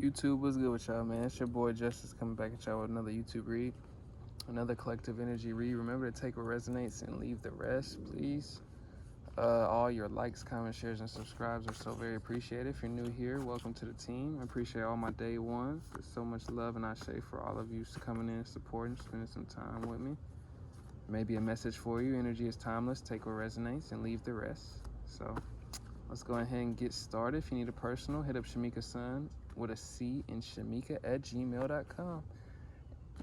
YouTube, what's good with y'all, man? It's your boy Justice coming back at y'all with another YouTube read, another collective energy read. Remember to take what resonates and leave the rest, please. All your likes, comments, shares, and subscribes are so very appreciated. If you're new here, welcome to the team. I appreciate all my day ones. There's so much love and ashe for all of you coming in, supporting, spending some time with me. Maybe a message for you. Energy is timeless. Take what resonates and leave the rest. So let's go ahead and get started. If you need a personal, hit up Shamika Sun with a C in Shamika@gmail.com.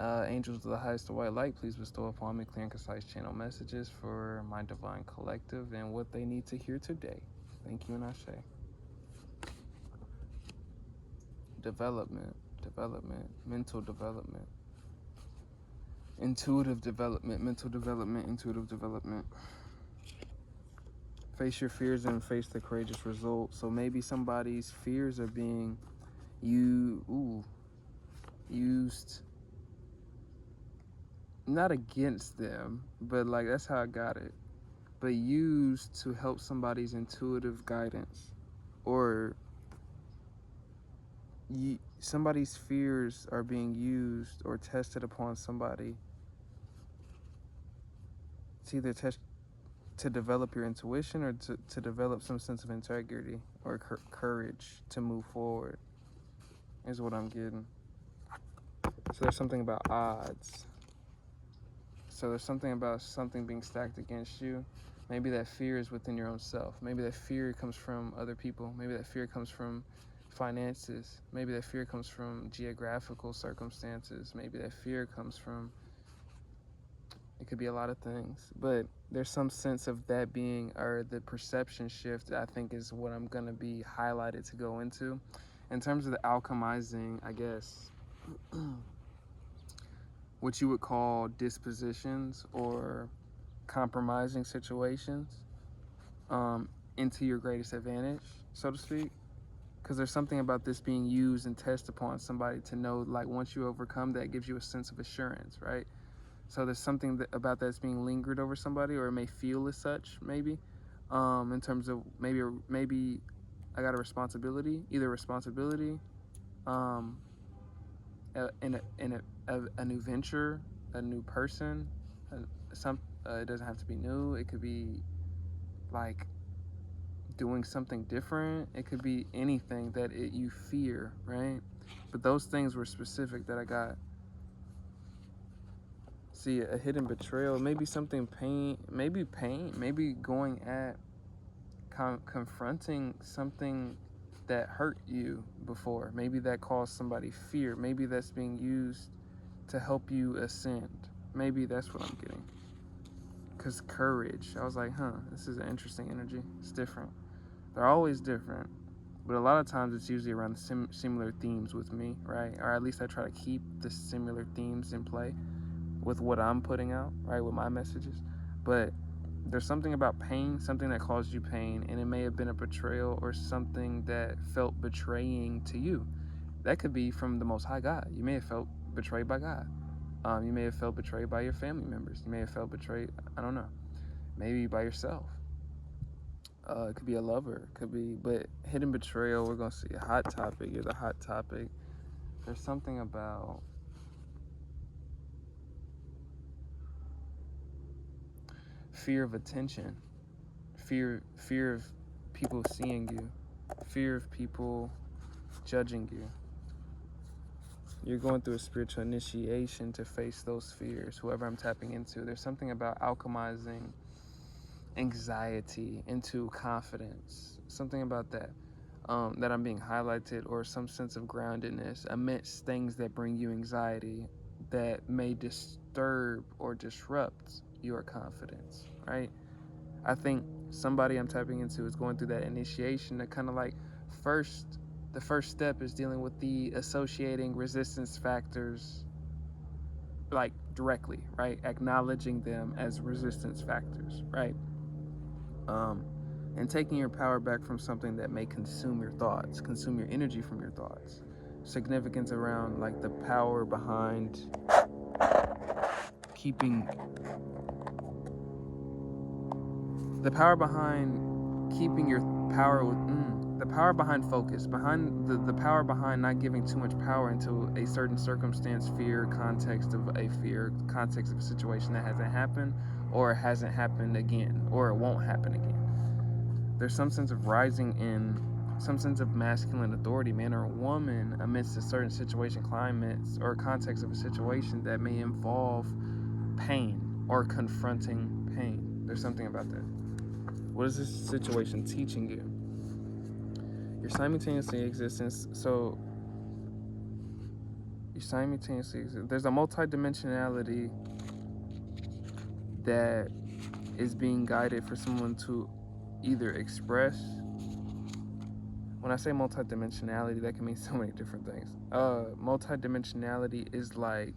Angels of the highest white light, please bestow upon me clear and concise channel messages for my divine collective and what they need to hear today. Thank you and ashe. Development, mental development, intuitive development, mental development, intuitive development. Face your fears and face the courageous result. So maybe somebody's fears are being used, not against them, but like that's how I got it, but used to help somebody's intuitive guidance, or somebody's fears are being used or tested upon somebody to either test to develop your intuition or to develop some sense of integrity or courage to move forward, is what I'm getting. So there's something about odds. So there's something about something being stacked against you. Maybe that fear is within your own self. Maybe that fear comes from other people. Maybe that fear comes from finances. Maybe that fear comes from geographical circumstances. Maybe that fear comes from, it could be a lot of things. But there's some sense of that being, or the perception shift, I think is what I'm going to be highlighted to go into. In terms of the alchemizing, I guess, what you would call dispositions or compromising situations into your greatest advantage, so to speak. Because there's something about this being used and tested upon somebody to know, like, once you overcome that, gives you a sense of assurance, right? So there's something about that's being lingered over somebody, or it may feel as such, maybe, in terms of maybe I got a responsibility, either responsibility, in a new venture, a new person, it doesn't have to be new. It could be like doing something different. It could be anything that you fear, right? But those things were specific that I got. See, a hidden betrayal, maybe something maybe going at confronting something that hurt you before. Maybe that caused somebody fear. Maybe that's being used to help you ascend. Maybe that's what I'm getting. Because courage, I was like, this is an interesting energy. It's different. They're always different, but a lot of times it's usually around similar themes with me, right? Or at least I try to keep the similar themes in play with what I'm putting out, right, with my messages. But there's something about pain, something that caused you pain, and it may have been a betrayal or something that felt betraying to you. That could be from the Most High God. You may have felt betrayed by God. You may have felt betrayed by your family members. You may have felt betrayed, I don't know, maybe by yourself. It could be a lover, it could be, but hidden betrayal, we're going to see a hot topic. You're the hot topic. There's something about fear of attention, fear of people seeing you, fear of people judging you. You're going through a spiritual initiation to face those fears, whoever I'm tapping into. There's something about alchemizing anxiety into confidence, something about that that I'm being highlighted, or some sense of groundedness amidst things that bring you anxiety that may disturb or disrupt your confidence, right? I think somebody I'm tapping into is going through that initiation to kind of like the first step is dealing with the associating resistance factors, like directly, right? Acknowledging them as resistance factors, right? And taking your power back from something that may consume your thoughts, consume your energy from your thoughts. Significance around like the power behind keeping your power with the power behind focus, behind the power behind not giving too much power into a certain circumstance, fear, context of a fear, context of a situation that hasn't happened, or it hasn't happened again, or it won't happen again. There's some sense of rising in some sense of masculine authority, man or woman, amidst a certain situation, climates, or context of a situation that may involve pain or confronting pain. There's something about that. What is this situation teaching you? You're simultaneously existence. So you simultaneously exist. There's a multidimensionality that is being guided for someone to either express. When I say multidimensionality, that can mean so many different things. Multidimensionality is like,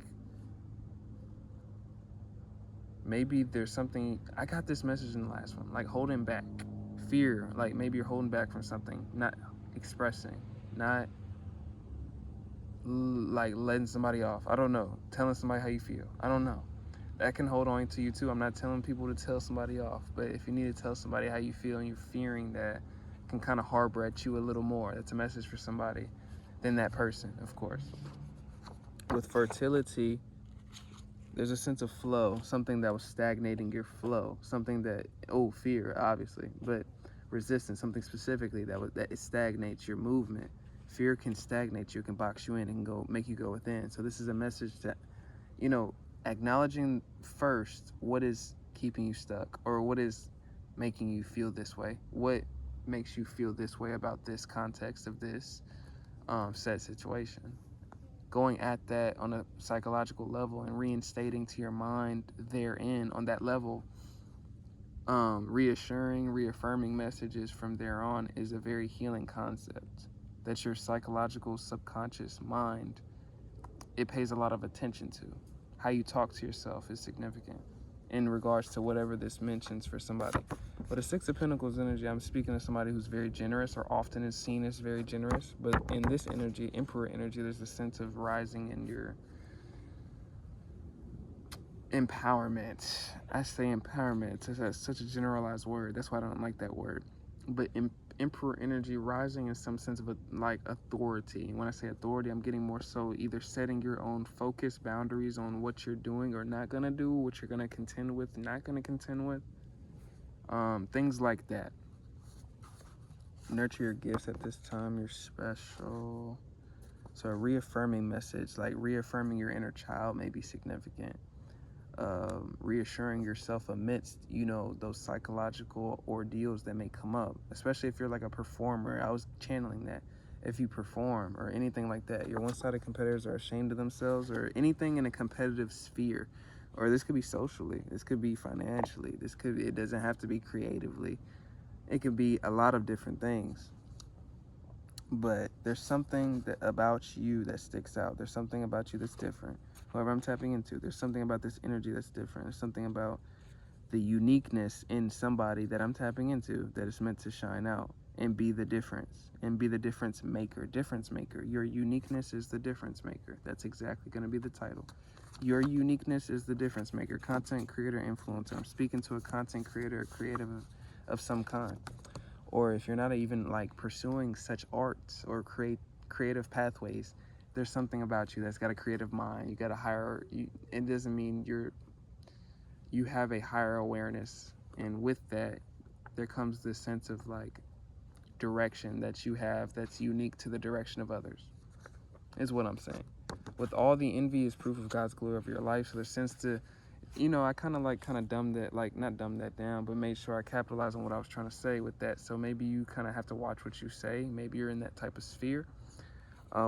maybe there's something. I got this message in the last one, like holding back, fear. Like maybe you're holding back from something, not expressing, not like letting somebody off. I don't know. Telling somebody how you feel. I don't know. That can hold on to you too. I'm not telling people to tell somebody off, but if you need to tell somebody how you feel and you're fearing that, can kind of harbor at you a little more. That's a message for somebody than that person, of course. With fertility, there's a sense of flow, something that was stagnating your flow, something that, fear, obviously, but resistance, something specifically that it stagnates your movement. Fear can stagnate you, can box you in and make you go within. So this is a message that, acknowledging first what is keeping you stuck, or what is making you feel this way. What makes you feel this way about this context of this set situation. Going at that on a psychological level and reinstating to your mind therein on that level, reaffirming messages from there on is a very healing concept that your psychological subconscious mind, it pays a lot of attention to. How you talk to yourself is significant in regards to whatever this mentions for somebody. But a Six of Pentacles energy, I'm speaking to somebody who's very generous, or often is seen as very generous. But in this energy, Emperor energy, there's a sense of rising in your empowerment. I say empowerment. It's such a generalized word. That's why I don't like that word. But Emperor energy, rising in some sense of authority. When I say authority, I'm getting more so either setting your own focus, boundaries on what you're doing or not gonna do, what you're gonna contend with, not gonna contend with. Things like that. Nurture your gifts at this time. You're special. So a reaffirming message, like reaffirming your inner child, may be significant. Reassuring yourself amidst, those psychological ordeals that may come up, especially if you're like a performer. I was channeling that. If you perform or anything like that, your one-sided competitors are ashamed of themselves, or anything in a competitive sphere, or this could be socially, this could be financially, it doesn't have to be creatively. It could be a lot of different things. But there's something about you that sticks out. There's something about you that's different. Whoever I'm tapping into, there's something about this energy that's different. There's something about the uniqueness in somebody that I'm tapping into that is meant to shine out and be the difference, and be the difference maker. Difference maker. Your uniqueness is the difference maker. That's exactly going to be the title. Your uniqueness is the difference maker. Content creator, influencer. I'm speaking to a content creator, a creative of some kind. Or if you're not even like pursuing such arts or creative pathways, there's something about you that's got a creative mind. You got a higher, it doesn't mean you have a higher awareness. And with that, there comes this sense of like direction that you have that's unique to the direction of others, is what I'm saying. With all the envy is proof of God's glory of your life. So there's sense to, I kind of dumbed that, like not dumbed that down, but made sure I capitalized on what I was trying to say with that. So maybe you kind of have to watch what you say. Maybe you're in that type of sphere.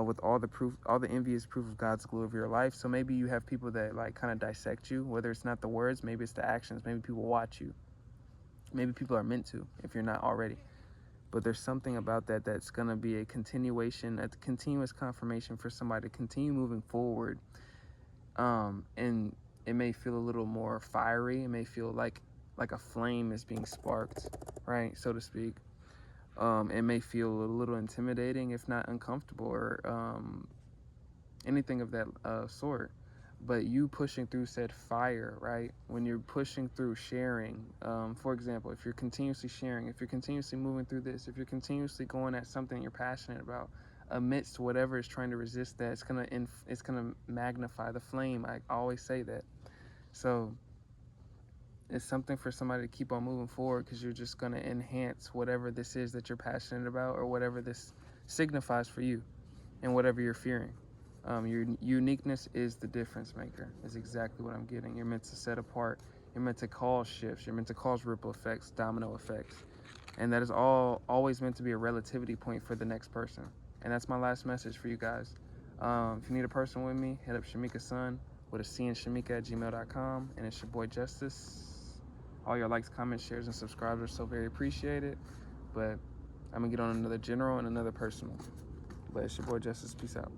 With all the envy is proof of God's glory of your life. So maybe you have people that like kind of dissect you, whether it's not the words, maybe it's the actions. Maybe people watch you. Maybe people are meant to, if you're not already. But there's something about that that's going to be a continuation, a continuous confirmation for somebody to continue moving forward. And it may feel a little more fiery. It may feel like a flame is being sparked, right, so to speak. It may feel a little intimidating, if not uncomfortable, or anything of that sort. But you pushing through said fire, right? When you're pushing through sharing, for example, if you're continuously sharing, if you're continuously moving through this, if you're continuously going at something you're passionate about, amidst whatever is trying to resist that, it's gonna magnify the flame. I always say that. So it's something for somebody to keep on moving forward, because you're just gonna enhance whatever this is that you're passionate about, or whatever this signifies for you, and whatever you're fearing. Your uniqueness is the difference maker, is exactly what I'm getting. You're meant to set apart. You're meant to cause shifts. You're meant to cause ripple effects, domino effects. And that is always meant to be a relativity point for the next person. And that's my last message for you guys. If you need a person with me, hit up Shamika Sun with a C in Shamika at gmail.com. And it's your boy Justice. All your likes, comments, shares, and subscribes are so very appreciated. But I'm going to get on another general and another personal. But it's your boy Justice. Peace out.